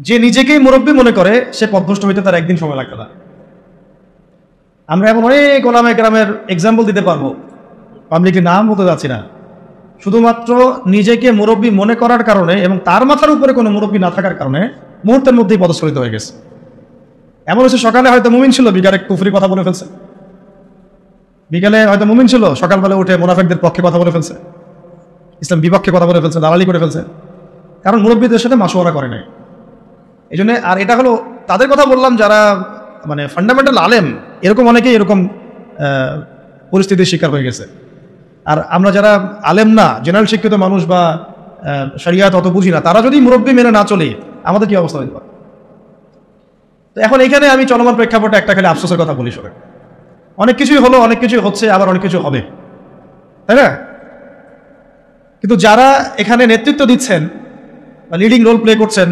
যে নিজেকেই মুরব্বী মনে করে সে পথভ্রষ্ট হইতে তার একদিন সময় লাগবে না। আমরা এমন অনেক ওলামায়ে কেরামের এক্সাম্পল দিতে পারবো, পাবলিকের নাম বলতে যাচ্ছি না, শুধুমাত্র নিজেকে মুরব্বী মনে করার কারণে এবং তার মাথার উপরে কোনো মুরব্বী না থাকার কারণে মুহূর্তের মধ্যেই পদস্খলিত হয়ে গেছে। এমন হচ্ছে সকালে হয়তো মুমিন ছিল, বিকালে কুফরি কথা বলে ফেলছে। বিকালে হয়তো মুমিন ছিল, সকালবেলা উঠে মুনাফিকদের পক্ষে কথা বলে ফেলছে, ইসলাম বিপক্ষে কথা বলে ফেলছে, দালালি করে ফেলছে, কারণ মুরব্বীদের সাথে মাশওয়ারা করে নাই। এই জন্য, আর এটা হলো তাদের কথা বললাম যারা মানে ফান্ডামেন্টাল আলেম, এরকম অনেকেই এরকম পরিস্থিতির শিকার হয়ে গেছে। আর আমরা যারা আলেম না, জেনারেল শিক্ষিত মানুষ বা শরিয়াত অত বুঝি না, তারা যদি মুরব্বী মেনে না চলে আমাদের কি অবস্থা হতে পারে। তো এখন এখানে আমি চলমান প্রেক্ষাপটে একটা খালি আফসোসের কথা বলি, সবাই অনেক কিছুই হলো, অনেক কিছু হচ্ছে, আবার অনেক কিছু হবে, তাই না? কিন্তু যারা এখানে নেতৃত্ব দিচ্ছেন বা লিডিং রোল প্লে করছেন,